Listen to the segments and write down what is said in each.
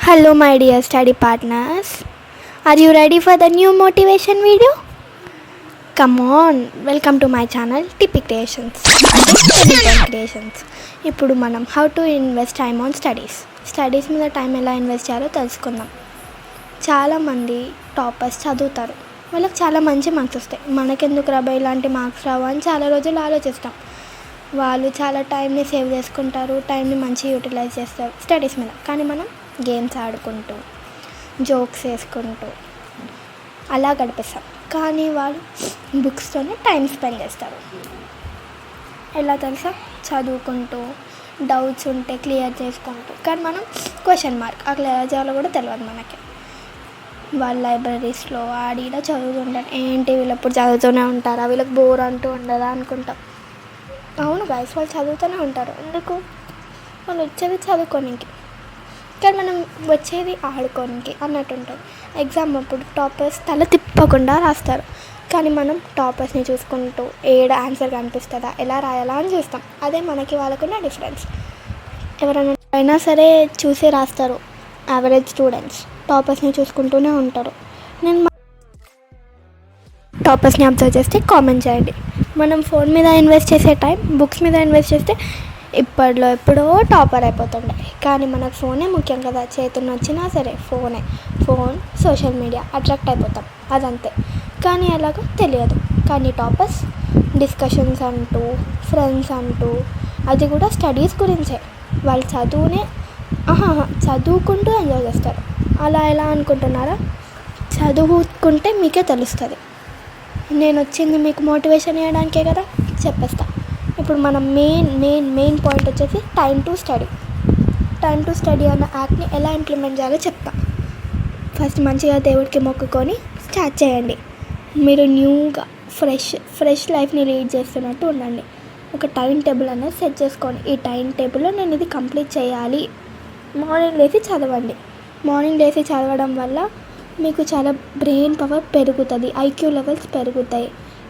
Hello, my dear study partners. Are you ready for the new motivation video? Come on, welcome to my channel TP Creations. Creations. ఇప్పుడు మనం how to invest time on studies మీద time ఎలా invest చేయాలో తెలుసుకుందాం. చాలామంది toppers చదువుతారు, వాళ్ళకి చాలా మంచి మార్క్స్ వస్తాయి. మనకెందుకు రాబాయి ఇలాంటి మార్క్స్ రావు అని చాలా రోజులు ఆలోచిస్తాం. వాళ్ళు చాలా టైంని సేవ్ చేసుకుంటారు, టైంని మంచిగా యూటిలైజ్ చేస్తారు స్టడీస్ మీద. కానీ మనం గేమ్స్ ఆడుకుంటూ జోక్స్ వేసుకుంటూ అలా గడిపిస్తాం. కానీ వాళ్ళు బుక్స్తోనే టైం స్పెండ్ చేస్తారు. ఎలా తెలుసా? చదువుకుంటూ, డౌట్స్ ఉంటే క్లియర్ చేసుకుంటూ. కానీ మనం క్వశ్చన్ మార్క్ అక్కడ ఎలా చేయాలో కూడా తెలియదు మనకి. వాళ్ళ లైబ్రరీస్లో ఆడిడ చదువుతుంటారు. ఏంటి వీళ్ళు ఎప్పుడు చదువుతూనే ఉంటారా, వీళ్ళకి బోర్ అంటూ ఉండదా అనుకుంటాం. అవును గైస్, వాళ్ళు చదువుతూనే ఉంటారు. ఎందుకు? వాళ్ళు వచ్చేది చదువుకోనికి, కానీ మనం వచ్చేది ఆడుకోనికి అన్నట్టు ఉంటుంది. ఎగ్జామ్ అప్పుడు టాపర్స్ తల తిప్పకుండా రాస్తారు, కానీ మనం టాపర్స్ని చూసుకుంటూ ఏడ ఆన్సర్ కనిపిస్తుందా, ఎలా రాయాలా అని చూస్తాం. అదే మనకి వాళ్ళకున్న డిఫరెన్స్. ఎవరైనా సరే చూసి రాస్తారు. యావరేజ్ స్టూడెంట్స్ టాపర్స్ని చూసుకుంటూనే ఉంటారు. నేను టాపర్స్ని అబ్జర్వ్ చేస్తే కామెంట్ చేయండి. మనం ఫోన్ మీద ఇన్వెస్ట్ చేసే టైం బుక్స్ మీద ఇన్వెస్ట్ చేస్తే ఇప్పట్లో ఎప్పుడో టాపర్ అయిపోతుండే. కానీ మనకు ఫోనే ముఖ్యం కదా. చేతున్న వచ్చినా సరే ఫోన్ సోషల్ మీడియా అట్రాక్ట్ అయిపోతాం, అదంతే. కానీ ఎలాగో తెలియదు. కానీ టాపర్స్ డిస్కషన్స్ అంటూ, ఫ్రెండ్స్ అంటూ, అది కూడా స్టడీస్ గురించే. వాళ్ళు చదువుకుంటూ ఎంజాయ్ చేస్తారు. అలా ఎలా అనుకుంటున్నారా? చదువుకుంటే మీకే తెలుస్తుంది. నేను వచ్చింది మీకు మోటివేషన్ ఇవ్వడానికే కదా, చెప్పేస్తా. ఇప్పుడు మనం మెయిన్ పాయింట్ వచ్చేసి టైం టు స్టడీ అన్న యాప్ని ఎలా ఇంప్లిమెంట్ చేయాలో చెప్తా. ఫస్ట్ మంచిగా దేవుడికి మొక్కుకొని స్టార్ట్ చేయండి. మీరు న్యూగా ఫ్రెష్ లైఫ్ని లీడ్ చేస్తున్నట్టు ఉండండి. ఒక టైం టేబుల్ అనేది సెట్ చేసుకోండి. ఈ టైం టేబుల్లో నేను ఇది కంప్లీట్ చేయాలి. మార్నింగ్ లేచి చదవండి. మార్నింగ్ లేచి చదవడం వల్ల మీకు చాలా బ్రెయిన్ పవర్ పెరుగుతుంది, ఐక్యూ లెవెల్స్ పెరుగుతాయి.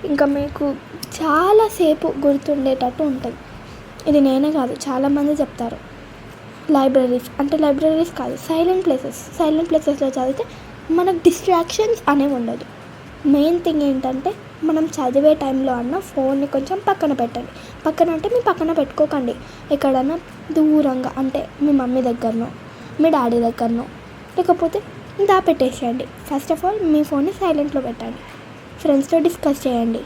ఇంకా మీకు చాలాసేపు గుర్తుండేటట్టు ఉంటుంది. ఇది నేనే కాదు, చాలామంది చెప్తారు. లైబ్రరీస్ కాదు, సైలెంట్ ప్లేసెస్లో చదివితే మనకు డిస్ట్రాక్షన్స్ అనేవి ఉండదు. మెయిన్ థింగ్ ఏంటంటే మనం చదివే టైంలో ఫోన్ని కొంచెం పక్కన పెట్టండి. పక్కన అంటే మీ పక్కన పెట్టుకోకండి, ఎక్కడన్నా దూరంగా, అంటే మీ మమ్మీ దగ్గరనో, మీ డాడీ దగ్గరనో, లేకపోతే దాపెట్టేసేయండి. ఫస్ట్ ఆఫ్ ఆల్ మీ ఫోన్ని సైలెంట్లో పెట్టండి. ఫ్రెండ్స్తో డిస్కస్ చేయండి.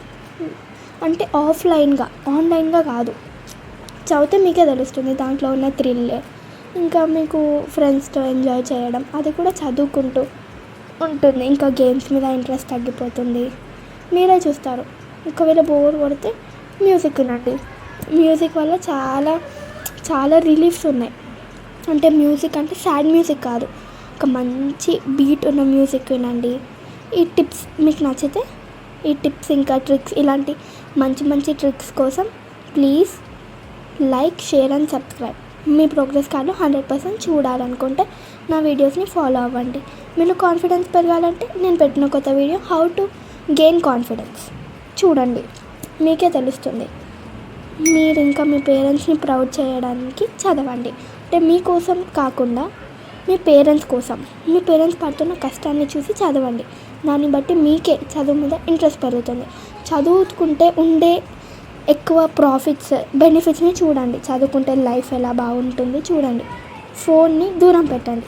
అంటే ఆన్లైన్గా కాదు. చదివితే మీకే తెలుస్తుంది దాంట్లో ఉన్న థ్రిల్. ఇంకా మీకు ఫ్రెండ్స్తో ఎంజాయ్ చేయడం, అది కూడా చదువుకుంటూ ఉంటుంది. ఇంకా గేమ్స్ మీద ఇంట్రెస్ట్ తగ్గిపోతుంది, మీరే చూస్తారు. ఒకవేళ బోర్ కొడితే మ్యూజిక్ వినండి. మ్యూజిక్ వల్ల చాలా చాలా రిలీఫ్స్ ఉన్నాయి. అంటే మ్యూజిక్ అంటే సాడ్ మ్యూజిక్ కాదు, ఒక మంచి బీట్ ఉన్న మ్యూజిక్ వినండి. ఈ టిప్స్ మీకు నచ్చితే, ఈ టిప్స్ ఇంకా ట్రిక్స్, ఇలాంటి మంచి ట్రిక్స్ కోసం please like, share and subscribe. Me progress card 100% చూడాలనుకుంటే నా వీడియోస్ని ఫాలో అవ్వండి. మీరు కాన్ఫిడెన్స్ పెరగాలంటే నేను పెట్టిన కొత్త video how to gain confidence చూడండి, మీకే తెలుస్తుంది. మీరు ఇంకా మీ పేరెంట్స్ని ప్రౌడ్ చేయడానికి చదవండి. అంటే మీకోసం కాకుండా మీ పేరెంట్స్ కోసం, మీ పేరెంట్స్ పడుతున్న కష్టాన్ని చూసి చదవండి. దాన్ని బట్టి మీకే చదువు మీద ఇంట్రెస్ట్ పెరుగుతుంది. చదువుకుంటే ఉండే ఎక్కువ బెనిఫిట్స్ని చూడండి. చదువుకుంటే లైఫ్ ఎలా బాగుంటుంది చూడండి. ఫోన్ని దూరం పెట్టండి.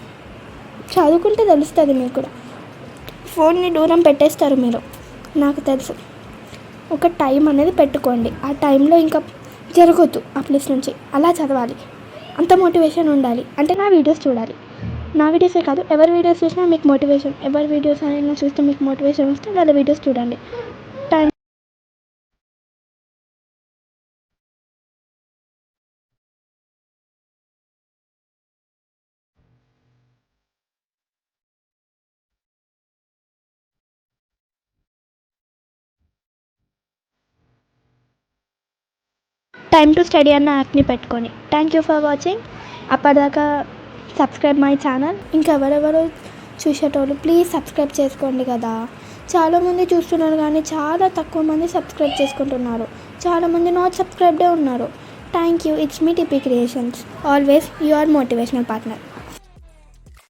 చదువుకుంటే తెలుస్తుంది మీకు కూడా. ఫోన్ని దూరం పెట్టేస్తారు మీరు, నాకు తెలుసు. ఒక టైం అనేది పెట్టుకోండి. ఆ టైంలో ఇంకా జరగొద్దు ఆ ప్లేస్ నుంచి, అలా చదవాలి. అంత మోటివేషన్ ఉండాలి. అంటే నా వీడియోస్ చూడాలి. నా వీడియోసే కాదు, ఎవరి వీడియోస్ చూసినా మీకు మోటివేషన్, ఎవరి వీడియోస్ అయినా చూస్తే మీకు మోటివేషన్ వస్తే వాళ్ళ వీడియోస్ చూడండి. టైం టు స్టడీ అన్న యాప్ని పెట్టుకొని. Thank you for watching. అప్పటిదాకా సబ్స్క్రైబ్ మై ఛానల్. ఇంకా ఎవరెవరో చూసేటోళ్ళు ప్లీజ్ సబ్స్క్రైబ్ చేసుకోండి కదా. చాలామంది చూస్తున్నారు కానీ చాలా తక్కువ మంది సబ్స్క్రైబ్ చేసుకుంటున్నారు. చాలామంది నాట్ సబ్స్క్రైబ్డే ఉన్నారు. Thank you. It's me TP creations. Always your motivational partner.